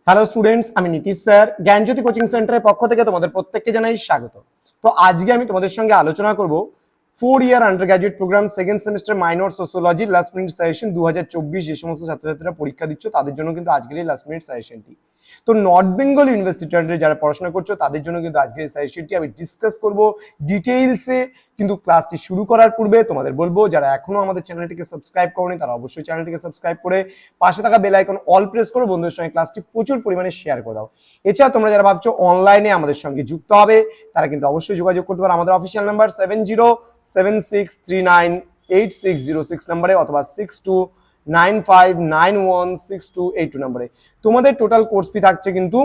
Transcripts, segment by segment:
Hello students, আমি Nitish sir জ্ঞানজ্যোতি coaching সেন্টারের পক্ষ থেকে তোমাদের প্রত্যেককে জানাই স্বাগত। তো আজকে আমি তোমাদের সঙ্গে আলোচনা করব 4 year undergraduate programme second semester minor sociology last minute suggestion 2024। যে সমস্ত ছাত্রছাত্রীরা পরীক্ষা দিচ্ছ তাদের জন্য কিন্তু আজকের এই লাস্ট মিনিট সাজেশনটি। তো নর্থ বেঙ্গল ইউনিভার্সিটি যারা পড়াশোনা করছো তাদের জন্য কিন্তু আজকের এই সাজেশনটি আমি ডিসকাস করব ডিটেইলসে। কিন্তু ক্লাসটি শুরু করার পূর্বে তোমাদের বলবো, যারা এখনো আমাদের চ্যানেলটিকে সাবস্ক্রাইব করোনি তারা অবশ্যই চ্যানেলটিকে সাবস্ক্রাইব করে পাশে থাকা বেল আইকন অল প্রেস করো, বন্ধুদের সঙ্গে ক্লাসটি প্রচুর পরিমাণে শেয়ার করে দাও। এছাড়া তোমরা যারা ভাবছো অনলাইনে আমাদের সঙ্গে যুক্ত হবে তারা কিন্তু অবশ্যই যোগাযোগ করতে পারো আমাদের অফিসিয়াল নাম্বার 7076398606 নম্বরে অথবা 6295916282 নম্বরে। তোমাদের টোটাল কোর্স ফি থাকছে কিন্তু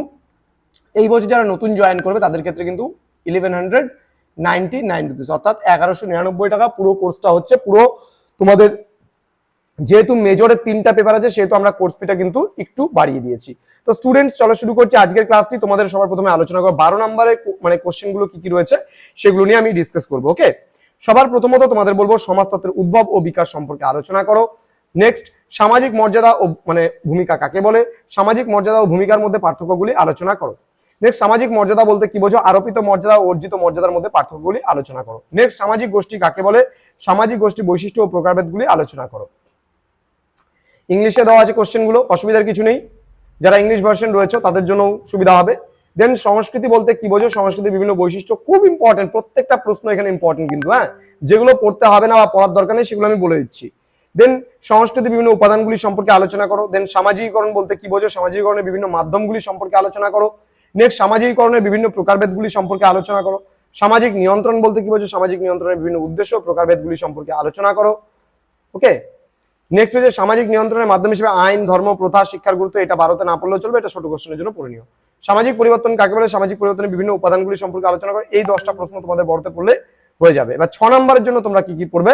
এই বছর যারা নতুন জয়েন করবে তাদের ক্ষেত্রে কিন্তু 1199 রুপিস, অর্থাৎ 1199 টাকা পুরো কোর্সটা হচ্ছে। পুরো তোমাদের যেহেতু মেজরের 3টা পেপার আছে সেহেতু আমরা কোর্স ফিটা কিন্তু একটু বাড়িয়ে দিয়েছি। তো স্টুডেন্টস চলো শুরু করছি আজকের ক্লাসটি। তোমাদের সবার প্রথমে আলোচনা করব 12 নম্বরের মানে কোশ্চেন গুলো কি কি রয়েছে সেগুলো নিয়ে আমি ডিসকাস করব। ওকে, সবার প্রথমত তোমাদের বলবো সমাজতত্ত্বের উদ্ভব ও বিকাশ সম্পর্কে আলোচনা করো। নেক্সট, সামাজিক মর্যাদা ও মানে ভূমিকা কাকে বলে, সামাজিক মর্যাদা ও ভূমিকার মধ্যে পার্থক্যগুলি আলোচনা করো। নেক্সট, সামাজিক মর্যাদা বলতে কি বোঝো, আরোপিত মর্যাদা ও অর্জিত মর্যাদার মধ্যে পার্থক্যগুলি আলোচনা করো। নেক্সট, সামাজিক গোষ্ঠী কাকে বলে, সামাজিক গোষ্ঠী বৈশিষ্ট্য ও প্রকারভেদগুলি আলোচনা করো। ইংলিশে দেওয়া আছে কোশ্চেন গুলো, অসুবিধার কিছু নেই, যারা ইংলিশ ভার্সন রয়েছে তাদের জন্য সুবিধা হবে। দেন সংস্কৃতি বলতে কি বোঝো, সংস্কৃতির বিভিন্ন বৈশিষ্ট্য, খুব ইম্পর্টেন্ট, প্রত্যেকটা প্রশ্ন এখানে ইম্পর্টেন্ট কিন্তু, হ্যাঁ, যেগুলো পড়তে হবে না বা পড়ার দরকার নেই সেগুলো আমি বলে দিচ্ছি। দেন সংস্কৃতির বিভিন্ন উপাদানগুলি সম্পর্কে আলোচনা করো। দেন সামাজিকীকরণ বলতে কি বোঝো, সামাজিকীকরণের বিভিন্ন মাধ্যমগুলি সম্পর্কে আলোচনা করো। নেক্সট, সামাজিকীকরণের বিভিন্ন প্রকারভেদগুলি সম্পর্কে আলোচনা করো। সামাজিক নিয়ন্ত্রণ বলতে কি বোঝো, সামাজিক নিয়ন্ত্রণের বিভিন্ন উদ্দেশ্য প্রকারভেদগুলি সম্পর্কে আলোচনা করো। ওকে, নেক্সট হচ্ছে সামাজিক নিয়ন্ত্রণের মাধ্যম হিসেবে আইন, ধর্ম, প্রথা, শিক্ষার গুরুত্ব। এটা 12তে না পড়লেও চলবে, এটা ছোট কোশ্চেনের জন্য পড়ে নিও। সামাজিক পরিবর্তন কাকে বলে, সামাজিক পরিবর্তনের বিভিন্ন উপাদানগুলি সম্পর্কে আলোচনা করে। এই 10টা প্রশ্ন তোমাদের বড়তে পড়লে হয়ে যাবে। এবার 6 নম্বরের জন্য তোমরা কি কি পড়বে,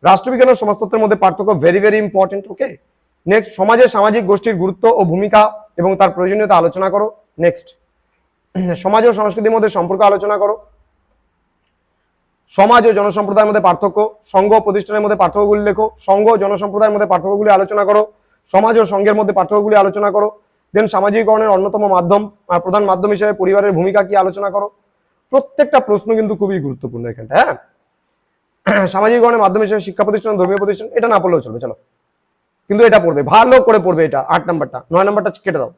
রাষ্ট্রবিজ্ঞান ও সমাজতত্ত্বের মধ্যে পার্থক্য, ভেরি ভেরি ইম্পর্টেন্ট। ওকে, নেক্সট, সমাজের সামাজিক গোষ্ঠীর গুরুত্ব ও ভূমিকা এবং তার প্রয়োজনীয়তা আলোচনা করো। নেক্সট, সমাজ ও সংস্কৃতির মধ্যে সম্পর্ক আলোচনা করো। সমাজ ও জনসম্প্রদায়ের মধ্যে পার্থক্য, সংঘ ও প্রতিষ্ঠানের মধ্যে পার্থক্যগুলি লেখো। সংঘ ও জনসম্প্রদায়ের মধ্যে পার্থক্যগুলি আলোচনা করো। সমাজ ও সংঘের মধ্যে পার্থক্যগুলি আলোচনা করো। দেন সামাজিকীকরণের অন্যতম মাধ্যম প্রধান মাধ্যম হিসেবে পরিবারের ভূমিকা কি আলোচনা করো। প্রত্যেকটা প্রশ্ন কিন্তু খুবই গুরুত্বপূর্ণ এখানটা, হ্যাঁ। সামাজিকীকরণের মাধ্যম হিসেবে শিক্ষা প্রতিষ্ঠান, ধর্মীয় প্রতিষ্ঠান, এটা না পড়লেও চলবে, চলো, কিন্তু এটা পড়বে, ভালো করে পড়বে এটা। 8 নাম্বারটা, 9 নাম্বারটা কেটে দাও।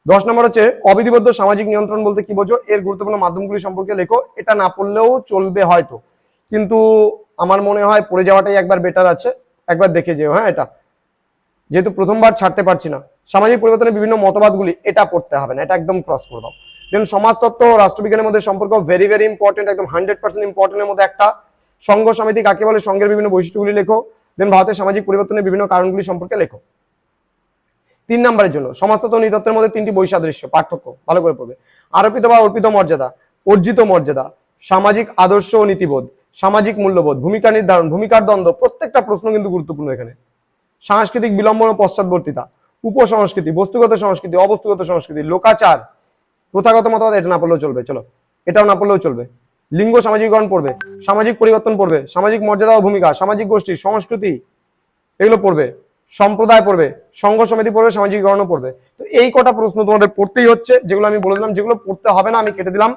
10 নম্বর হচ্ছে অবিধিবদ্ধ সামাজিক নিয়ন্ত্রণ বলতে কি বোঝো, এর গুরুত্বপূর্ণ মাধ্যমগুলি সম্পর্কে লেখো। এটা না পড়লেও চলবে হয়তো, কিন্তু আমার মনে হয় পড়ে যাওয়াটাই একবার বেটার আছে, একবার দেখে যেও, হ্যাঁ। এটা যেহেতু প্রথমবার ছাড়তে পারছি না। সামাজিক পরিবর্তনের বিভিন্ন মতবাদগুলি, এটা পড়তে হবে না, এটা একদম ক্রস করে দাও। দেন সমাজতত্ত্ব ও রাষ্ট্রবিজ্ঞানের মধ্যে সম্পর্ক, ভেরি ভেরি ইম্পর্টেন্ট, একদম 100% ইম্পর্টেন্টের মধ্যে একটা। সংঘ সমিতি কাকে বলে, সংঘের বিভিন্ন বৈশিষ্ট্যগুলি লেখো। দেন ভারতের সামাজিক পরিবর্তনের বিভিন্ন কারণগুলি সম্পর্কে লেখো। 3 নম্বরের জন্য সমাজতত্ত্ব ও নৃতত্ত্বের মধ্যে 3টি বৈসাদৃশ্য, পার্থক্য, ভালো করে পড়বে। আরোপিত বা অর্পিত মর্যাদা, অর্জিত মর্যাদা, সামাজিক আদর্শ ও নীতিবোধ, সামাজিক মূল্যবোধ, ভূমিকা নির্ধারণ, ভূমিকার দ্বন্দ্ব, প্রত্যেকটা প্রশ্ন কিন্তু গুরুত্বপূর্ণ এখানে। সাংস্কৃতিক বিলম্বন ও পশ্চাৎবর্তিতা, উপসংস্কৃতি, বস্তুগত সংস্কৃতি, অবস্তুগত সংস্কৃতি, লোকাচার, প্রথাগত মতবাদ, এটা না পড়লেও চলবে, চলো, এটাও না পড়লেও চলবে। লিঙ্গ সামাজিকীকরণ পড়বে, সামাজিক পরিবর্তন পড়বে, সামাজিক মর্যাদা ও ভূমিকা, সামাজিক গোষ্ঠী, সংস্কৃতি, এগুলো পড়বে। সম্প্রদায় পড়বে, সংঘ সমিতি পড়বে, সামাজিকীকরণও পড়বে। তো এই কটা প্রশ্ন তোমাদের পড়তেই হচ্ছে, যেগুলো আমি বলে দিলাম। যেগুলো পড়তে হবে না আমি কেটে দিলাম।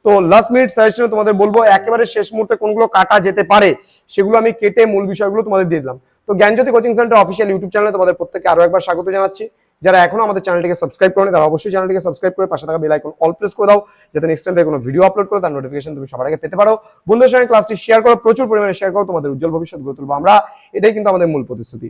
তো লাস্ট মিনিট সাজেশনে তোমাদের বলবো একেবারে শেষ মুহূর্তে কোনগুলো কাটা যেতে পারে সেগুলো আমি কেটে মূল বিষয়গুলো তোমাদের দিয়ে দিলাম। তো জ্ঞানজ্যোতি কোচিং সেন্টার অফিসিয়াল ইউটিউব চ্যানেলে তোমাদের প্রত্যেককে আরো একবার স্বাগত জানাচ্ছি। যারা এখনো আমাদের চ্যানেলটিকে সাবস্ক্রাইব করেনি তারা অবশ্যই চ্যানেলটিকে সাবস্ক্রাইব করে পাশে থাকা বেল আইকন অল প্রেস করে দাও, যাতে নেক্সট টাইম কোনো ভিডিও আপলোড করে তার নোটিফিকেশন তুমি সবার আগে পেতে পারো। বন্ধুদের সঙ্গে ক্লাসটি শেয়ার করো, প্রচুর পরিমাণে শেয়ার করো, তোমাদের উজ্জ্বল ভবিষ্যৎ গড়ে তুলবো আমরা, এটাই কিন্তু আমাদের মূল প্রতিশ্রুতি।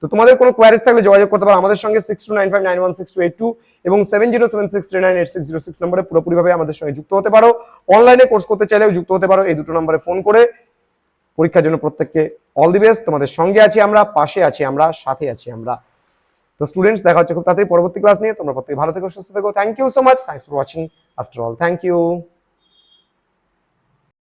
তো তোমাদের কোনো কোয়ারিজ থাকলে যোগাযোগ করতে পারো আমাদের সঙ্গে 6295916282 এবং 7076398606 নম্বরে পুরোপুরিভাবে আমাদের সঙ্গে যুক্ত হতে পারো। অনলাইনে কোর্স করতে চাইলেও যুক্ত হতে পারো এই দুটো নম্বরে ফোন করে। পরীক্ষার জন্য প্রত্যেককে অল দি বেস্ট। তোমাদের সঙ্গে আছি আমরা, পাশে আছি আমরা, সাথে আছি আমরা। তো স্টুডেন্টস, দেখা হচ্ছে খুব তাড়াতাড়ি পরবর্তী ক্লাস নিয়ে। তোমরা প্রত্যেকে ভালো থেকো, সুস্থ থেকো। Thank you so much, thanks for watching after all, thank you.